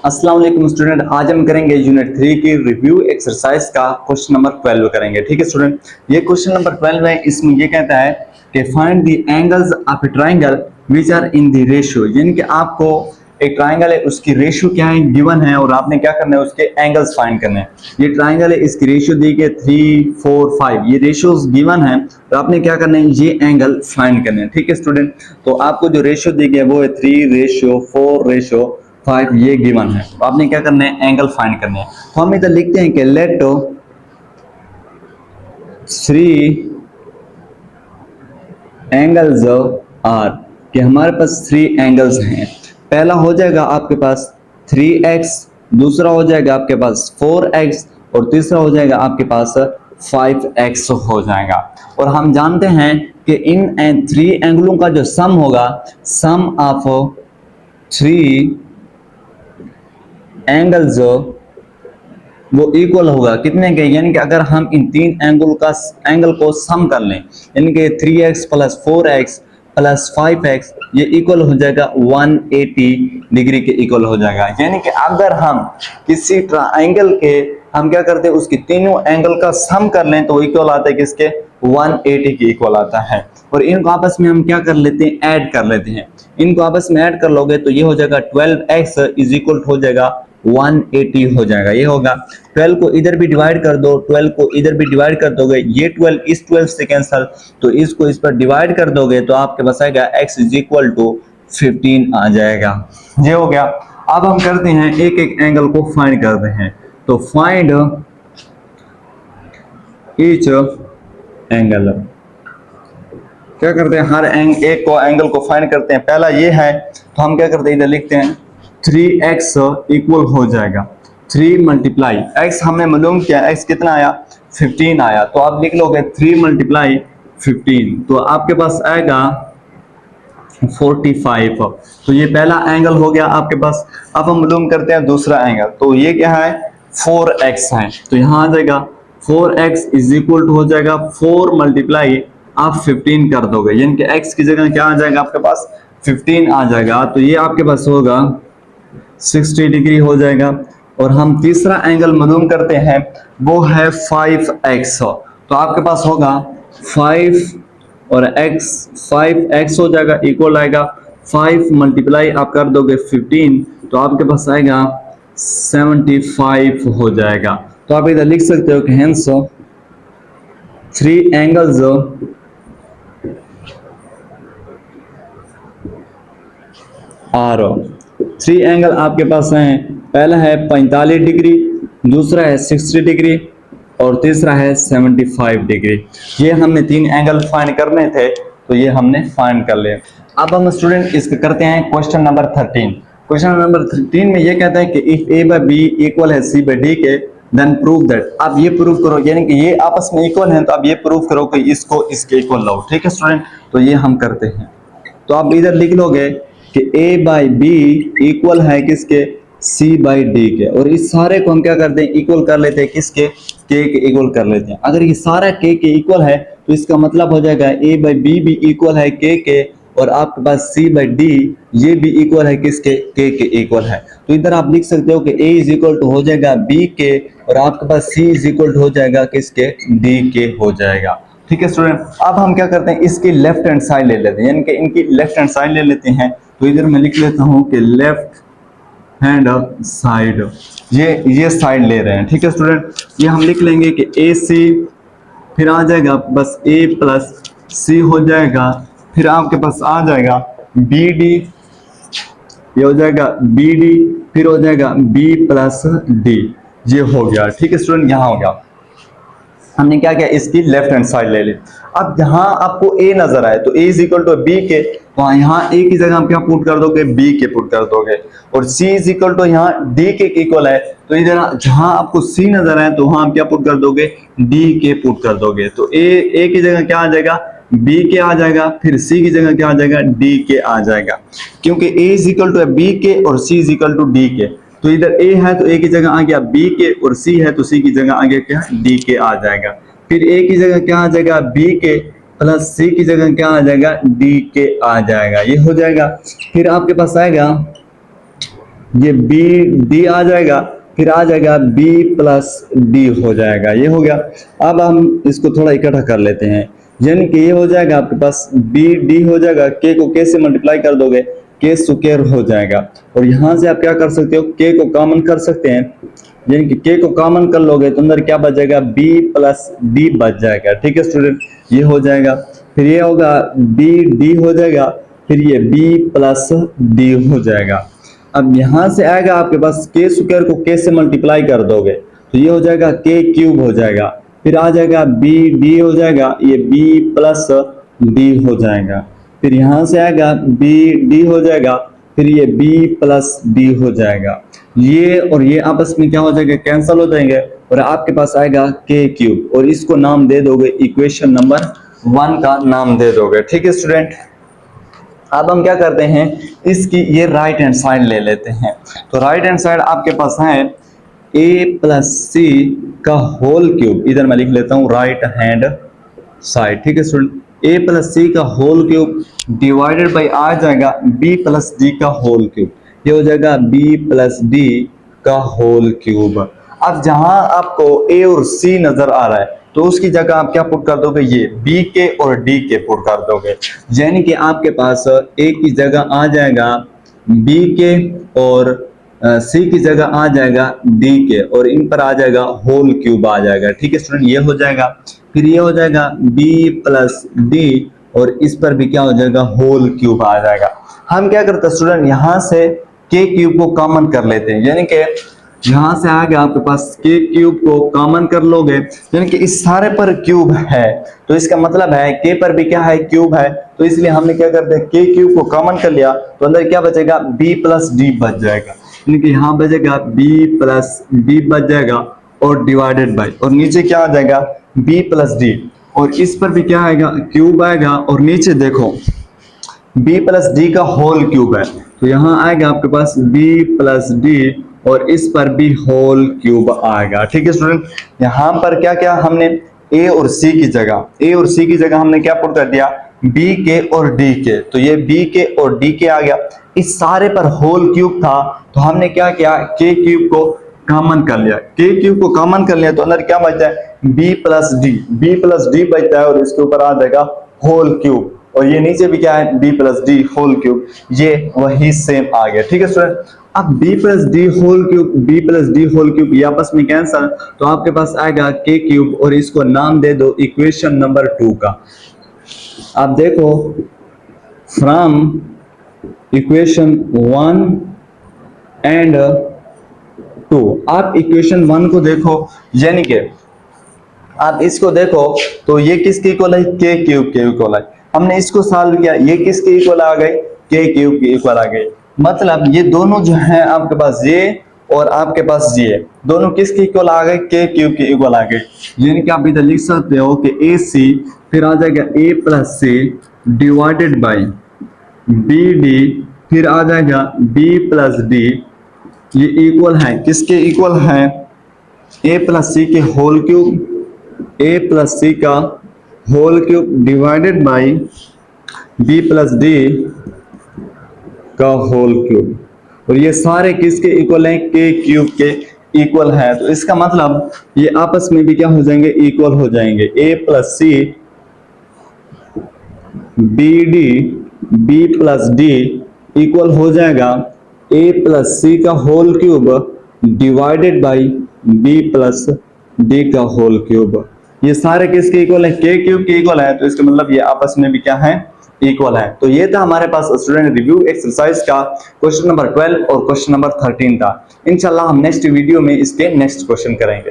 अस्सलाम वालेकुम स्टूडेंट, आज हम करेंगे यूनिट 3 की रिव्यू एक्सरसाइज का क्वेश्चन नंबर 12 करेंगे। ठीक है स्टूडेंट, ये क्वेश्चन नंबर 12 है। इसमें ये कहता है कि find the angles of a triangle which are in the ratio, यानी कि आपको एक ट्रायंगल है, उसकी रेशियो क्या है गिवन है और आपने क्या करना है, उसके एंगल्स फाइंड करने हैं। ये ट्रायंगल है, इसकी रेशियो दी गई 3, 4, 5, ये रेशियोज गिवन है और आपने क्या करना है, ये एंगल फाइंड करने हैं। ठीक है स्टूडेंट, तो आपको जो रेशियो दी गई है वो है 3:4:5, ये गिवन है। तो आपने क्या करना है, एंगल फाइंड करने हैं। तो हम इधर लिखते हैं कि लेट 3 एंगल्स आर, कि हमारे पास 3 एंगल्स हैं। पहला हो जाएगा आपके पास 3x, दूसरा हो जाएगा आपके पास 4x और तीसरा हो जाएगा आपके पास 5x हो जाएगा। और हम जानते हैं कि इन 3 एंगलों का जो सम होगा, सम ऑफ 3 एंगल्स वो इक्वल होगा कितने के, यानी कि अगर हम इन 3 एंगल को सम कर लें, यानी कि 3x plus 4x plus 5x, ये इक्वल हो जाएगा 180 डिग्री के इक्वल हो जाएगा। यानी कि अगर हम किसी ट्रायंगल के हम क्या करते हैं, उसकी तीनों एंगल का सम कर लें तो इक्वल आता है किसके, 180 के इक्वल आता है। और इनको आपस में हम क्या कर लेते हैं, ऐड कर लेते हैं। इनको आपस में ऐड कर लोगे तो ये हो जाएगा 12x इज इक्वल हो जाएगा 180 हो जाएगा। ये होगा 12 को इधर भी डिवाइड कर दो, 12 को इधर भी डिवाइड कर दोगे, ये 12 इस 12 से कैंसल, तो इसको इस पर डिवाइड कर दोगे तो आपके पास आएगा x इज इक्वल टू 15 आ जाएगा। ये हो गया। अब हम करते हैं एक एक एंगल को फाइंड करते हैं। तो फाइंड ईच एंगल, क्या करते हैं, हर एक को एंगल को फाइंड करते हैं। पहला ये है तो हम क्या करते हैं, इधर लिखते हैं 3x इक्वल हो जाएगा 3 मल्टीप्लाई x, हमने मालूम किया x कितना आया, 15 आया। तो आप लिख लोगे 3 मल्टीप्लाई 15, तो आपके पास आएगा 45। तो ये पहला एंगल हो गया आपके पास। अब हम मालूम करते हैं दूसरा एंगल, तो ये क्या है, 4x है। तो यहाँ आ जाएगा 4x इज इक्वल टू हो जाएगा 4 मल्टीप्लाई आप 15 कर दोगे, यानी कि x की जगह क्या आ जाएगा आपके पास, 15 आ जाएगा। तो ये आपके पास होगा 60 डिग्री हो जाएगा। और हम तीसरा एंगल मालूम करते हैं, वो है 5x। तो आपके पास होगा 5 और x, 5x हो जाएगा इक्वल आएगा 5 मल्टीप्लाई आप कर दोगे 15, तो आपके पास आएगा 75 हो जाएगा। तो आप इधर लिख सकते हो कि हेंस 3 एंगल्स आर, 3 एंगल आपके पास हैं। पहला है 45 डिग्री, दूसरा है 60 डिग्री और तीसरा है 75 डिग्री। ये हमने 3 एंगल फाइंड करने थे, तो ये हमने फाइंड कर लिए। अब हम स्टूडेंट इसका करते हैं क्वेश्चन नंबर 13। क्वेश्चन नंबर 13 में ये कहता है कि if a by b equal है सी बाय डी के, देन प्रूव दैट। आप ये प्रूव करो, यानी कि ये आपस में इक्वल हैं, तो आप ये प्रूव करो कि इसको इसके इक्वल लो। ठीक है स्टूडेंट, तो ये हम करते हैं। तो आप इधर लिख लोगे कि a बाई बी इक्वल है किसके, c बाई डी के। और इस सारे को हम क्या करते हैं, इक्वल कर लेते हैं किसके, k के इक्वल कर लेते हैं। अगर ये सारा k के इक्वल है तो इसका मतलब हो जाएगा a बाई बी भी इक्वल है k के, और आपके पास c बाई डी ये भी इक्वल है किसके, k के इक्वल है। तो इधर आप लिख सकते हो कि a इज इक्वल टू हो जाएगा b के, और आपके पास c इज इक्वल टू हो जाएगा किसके, d के हो जाएगा। ठीक है स्टूडेंट, अब हम क्या करते हैं, इसकी लेफ्ट हैंड साइड ले लेते हैं, यानी कि इनकी लेफ्ट हैंड साइड ले लेते हैं। तो इधर मैं लिख लेता हूं कि लेफ्ट हैंड साइड, ये साइड ले रहे हैं। ठीक है स्टूडेंट, ये हम लिख लेंगे कि ए सी, फिर आ जाएगा बस a प्लस सी हो जाएगा, फिर आपके पास आ जाएगा बी डी, ये हो जाएगा बी डी, फिर हो जाएगा b प्लस डी, ये हो गया। ठीक है स्टूडेंट, यहाँ हो गया। हमने क्या किया, इसकी लेफ्ट हैंड साइड ले ली। अब जहां आपको a नजर आए तो a is equal to b के, तो यहाँ a की जगह आप क्या पुट कर दोगे, b के पुट कर दोगे। और c इज इक्वल टू यहाँ d के इक्वल है, तो इधर जहां आपको c नजर आए तो वहां आप क्या पुट कर दोगे, d के पुट कर दोगे। तो a की जगह क्या आ जाएगा, b के आ जाएगा, फिर c की जगह क्या आ जाएगा, d के आ जाएगा। क्योंकि a is equal to b के और c is equal to d के, तो इधर a है तो a की जगह आ गया b के, और c है तो c की जगह आ गया क्या, d के आ जाएगा। फिर a की जगह क्या आ जाएगा, b के, प्लस c की जगह क्या आ जाएगा, d के आ जाएगा। ये हो जाएगा। फिर आपके पास आएगा ये बी डी आ जाएगा, फिर आ जाएगा बी प्लस डी हो जाएगा, ये हो गया। अब हम इसको थोड़ा इकट्ठा कर लेते हैं, यानी कि ये हो जाएगा आपके पास बी डी हो जाएगा, के को के से मल्टीप्लाई कर दोगे के स्क्वायर हो जाएगा, और यहां से आप क्या कर सकते हो, के को कॉमन कर सकते हैं, यानी कि के को कॉमन कर लोगे तो अंदर क्या बच जाएगा, बी प्लस डी बच जाएगा। ठीक है स्टूडेंट, ये हो जाएगा, फिर ये होगा बी डी हो जाएगा, फिर ये बी प्लस डी हो जाएगा। अब यहां से आएगा आपके पास के स्क्वायर को के से मल्टीप्लाई कर दोगे तो ये हो जाएगा के क्यूब हो जाएगा, फिर आ जाएगा बी डी हो जाएगा, ये बी प्लस डी हो जाएगा, फिर यहां से आएगा बी डी हो जाएगा, फिर ये बी प्लस डी हो जाएगा, ये और ये आपस में क्या हो जाएगा, कैंसिल हो जाएंगे, और आपके पास आएगा के क्यूब, और इसको नाम दे दोगे इक्वेशन नंबर 1 का नाम दे दोगे। ठीक है स्टूडेंट, अब हम क्या करते हैं, इसकी ये राइट हैंड साइड ले लेते हैं। तो राइट हैंड साइड आपके पास है a प्लस सी का होल क्यूब, इधर मैं लिख लेता हूं राइट हैंड साइड। ठीक है स्टूडेंट, a प्लस सी का होल क्यूब डिवाइडेड बाई आ जाएगा b प्लस डी का होल क्यूब, ये हो जाएगा b प्लस डी का होल क्यूब। अब जहां आपको a और c नजर आ रहा है तो उसकी जगह आप क्या पुट कर दोगे, ये b के और d के पुट कर दोगे, यानी कि आपके पास a की जगह आ जाएगा b के और c की जगह आ जाएगा d के, और इन पर आ जाएगा होल क्यूब आ जाएगा। ठीक है स्टूडेंट, ये हो जाएगा, फिर ये हो जाएगा b प्लस डी, और इस पर भी क्या हो जाएगा, होल क्यूब आ जाएगा। हम क्या करते हैं स्टूडेंट, यहां से के क्यूब को कॉमन कर लेते हैं, यानी कि यहां से आ गया आपके पास के क्यूब को कॉमन कर लोगे, यानी कि इस सारे पर क्यूब है तो इसका मतलब है के पर भी क्या है, क्यूब है, तो इसलिए हमने क्या करते हैं, के क्यूब को कॉमन कर लिया तो अंदर क्या बचेगा, b प्लस डी बच जाएगा, यानी कि यहाँ बचेगा b प्लस डी बच जाएगा, और डिवाइडेड बाई, और नीचे क्या आ जाएगा, b प्लस डी, और इस पर भी क्या आएगा, क्यूब आएगा, और नीचे देखो b प्लस डी का होल क्यूब है तो यहाँ आएगा आपके पास b प्लस डी, और इस पर भी होल क्यूब आएगा। ठीक है स्टूडेंट, यहाँ पर क्या क्या हमने a और c की जगह हमने क्या पुट कर दिया, b के और d के, तो ये b के और d के आ गया। इस सारे पर होल क्यूब था तो हमने क्या किया, k क्यूब को कॉमन कर लिया, k क्यूब को कॉमन कर लिया तो अंदर क्या बच जाए, b प्लस डी बचता है, और इसके ऊपर आ जाएगा होल क्यूब, और ये नीचे भी क्या है, b plus d whole cube, ये वही सेम आ गया। ठीक है स्टूडेंट, अब b plus d whole cube ये आपस में कैंसिल, तो आपके पास आएगा के क्यूब, और इसको नाम दे दो इक्वेशन नंबर 2 का। आप देखो फ्रॉम इक्वेशन 1 एंड 2, आप इक्वेशन 1 को देखो, यानी कि आप इसको देखो तो ये किसके इक्वल है, के क्यूब के इक्वल है, हमने इसको सॉल्व किया, ये किसके इक्वल आ गई, के क्यूब के इक्वल आ गई, मतलब ये दोनों जो है आपके पास ये और आपके पास ये दोनों किसके इक्वल आ गए, के क्यूब के इक्वल आ गए, यानी कि आप इधर लिख सकते हो कि ए सी फिर आ जाएगा A plus C divided by B D, फिर आ जाएगा बी प्लस डी, ये इक्वल है किसके इक्वल है, ए प्लस सी के होल क्यूब, ए प्लस सी का whole cube divided by B plus D का होल क्यूब, और ये सारे किसके इक्वल हैं, के क्यूब के इक्वल है, तो इसका मतलब ये आपस में भी क्या हो जाएंगे, इक्वल हो जाएंगे, a plus c b d b plus d equal हो जाएगा a प्लस सी का whole cube divided by b plus D का होल क्यूब, ये सारे किसके इक्वल है, के क्यूब के इक्वल है, तो इसका मतलब ये आपस में भी क्या है, इक्वल है। तो ये था हमारे पास स्टूडेंट रिव्यू एक्सरसाइज का क्वेश्चन नंबर 12 और क्वेश्चन नंबर 13 था। इंशाल्लाह हम नेक्स्ट वीडियो में इसके नेक्स्ट क्वेश्चन करेंगे।